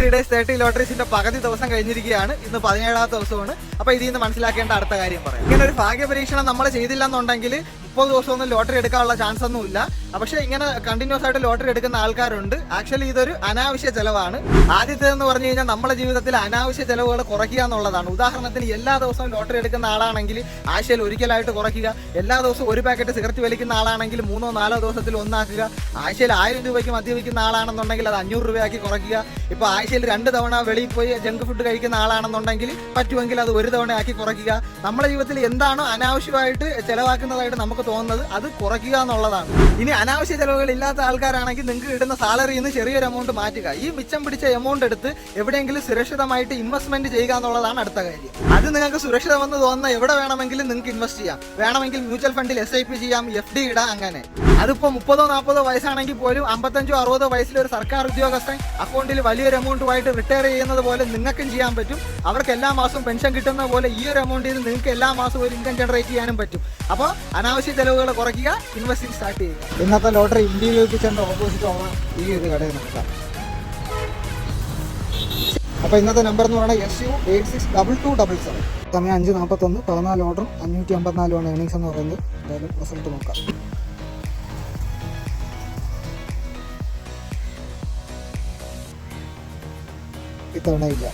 30 days 30 ലോട്ടറീസിന്റെ പകുതി ദിവസം കഴിഞ്ഞിരിക്കുകയാണ്. ഇന്ന് 17ാമത്തെ ദിവസമാണ്. അപ്പോൾ ഇതിൽ നിന്ന് മനസ്സിലാക്കേണ്ട അടുത്ത കാര്യം പറയാം. ഇങ്ങനെ ഒരു ഭാഗ്യ പരീക്ഷണം നമ്മൾ ചെയ്തില്ല എന്നുണ്ടെങ്കിൽ 30 ദിവസമൊന്നും ലോട്ടറി എടുക്കാനുള്ള ചാൻസ് ഒന്നും ഇല്ല. പക്ഷേ ഇങ്ങനെ കണ്ടിന്യൂസ് ആയിട്ട് ലോട്ടറി എടുക്കുന്ന ആൾക്കാരുണ്ട്. ആക്ച്വലി ഇതൊരു അനാവശ്യ ചെലവാണ്. ആദ്യത്തേതെന്ന് പറഞ്ഞു കഴിഞ്ഞാൽ നമ്മുടെ ജീവിതത്തിൽ അനാവശ്യ ചെലവുകൾ കുറയ്ക്കുക എന്നുള്ളതാണ്. ഉദാഹരണത്തിന് എല്ലാ ദിവസവും ലോട്ടറി എടുക്കുന്ന ആളാണെങ്കിൽ ആഴ്ചയിൽ ഒരിക്കലായിട്ട് കുറയ്ക്കുക. എല്ലാ ദിവസവും ഒരു പാക്കറ്റ് സിഗരറ്റ് വലിക്കുന്ന ആളാണെങ്കിൽ 3-4 ദിവസത്തിൽ ഒന്നാക്കുക. ആഴ്ചയിൽ 1000 രൂപയ്ക്ക് മദ്യപിക്കുന്ന ആളാണെന്നുണ്ടെങ്കിൽ അത് 500 രൂപയാക്കി കുറയ്ക്കുക. ഇപ്പോൾ ആഴ്ചയിൽ 2 തവണ വെളിയിൽ പോയി ജങ്ക് ഫുഡ് കഴിക്കുന്ന ആളാണെന്നുണ്ടെങ്കിൽ പറ്റുമെങ്കിൽ അത് 1 തവണയാക്കി കുറയ്ക്കുക. നമ്മുടെ ജീവിതത്തിൽ എന്താണോ അനാവശ്യമായിട്ട് ചെലവാക്കുന്നതായിട്ട് നമുക്ക് തോന്നുന്നത് അത് കുറയ്ക്കുക എന്നുള്ളതാണ്. ഇനി അനാവശ്യ ചെലവുകൾ ഇല്ലാത്ത ആൾക്കാരാണെങ്കിൽ നിങ്ങൾക്ക് കിട്ടുന്ന സാലറിയിൽ നിന്ന് ചെറിയൊരു എമൗണ്ട് മാറ്റുക. ഈ മിച്ചം പിടിച്ച എമൗണ്ട് എടുത്ത് എവിടെയെങ്കിലും സുരക്ഷിതമായിട്ട് ഇൻവെസ്റ്റ്മെന്റ് ചെയ്യുക എന്നുള്ളതാണ് അടുത്ത കാര്യം. അത് നിങ്ങൾക്ക് സുരക്ഷിതമെന്ന് തോന്നുന്ന എവിടെ വേണമെങ്കിലും നിങ്ങൾക്ക് ഇൻവെസ്റ്റ് ചെയ്യാം. വേണമെങ്കിൽ മ്യൂച്വൽ ഫണ്ടിൽ SIP ചെയ്യാം, FD ഇടാം. അങ്ങനെ അതിപ്പോൾ 30-40 വയസ്സാണെങ്കിൽ പോലും 55-60 വയസ്സിൽ ഒരു സർക്കാർ ഉദ്യോഗസ്ഥൻ അക്കൗണ്ടിൽ വലിയൊരു എമൗണ്ടുമായിട്ട് റിട്ടയർ ചെയ്യുന്നത് പോലെ നിങ്ങൾക്കും ചെയ്യാൻ പറ്റും. അവർക്ക് എല്ലാ മാസവും പെൻഷൻ കിട്ടുന്ന പോലെ ഈ ഒരു എമൗണ്ടിൽ നിന്ന് നിങ്ങൾക്ക് എല്ലാ മാസവും ഒരു ഇൻകം ജനറേറ്റ് ചെയ്യാനും പറ്റും. അപ്പോൾ അനാവശ്യ ചെലവുകൾ കുറയ്ക്കുക, ഇൻവെസ്റ്റിംഗ് സ്റ്റാർട്ട് ചെയ്യുക. ഇന്നത്തെ ലോട്ടറി ഇന്ത്യയിൽ ചെന്ന ഓപ്പോസിറ്റ് ഉള്ള ഈ ഒരു കടയിൽ നോക്കാം. അപ്പോൾ ഇന്നത്തെ നമ്പർ എന്ന് പറയുന്നത് SU 862277. സമയം 5:41, 14 ഓർഡറും 554 ഏണിങ്സ് എന്ന് പറയുന്നത്. എന്തായാലും റിസൾട്ട് നോക്കാം. ഇത്തവണ ഇല്ല.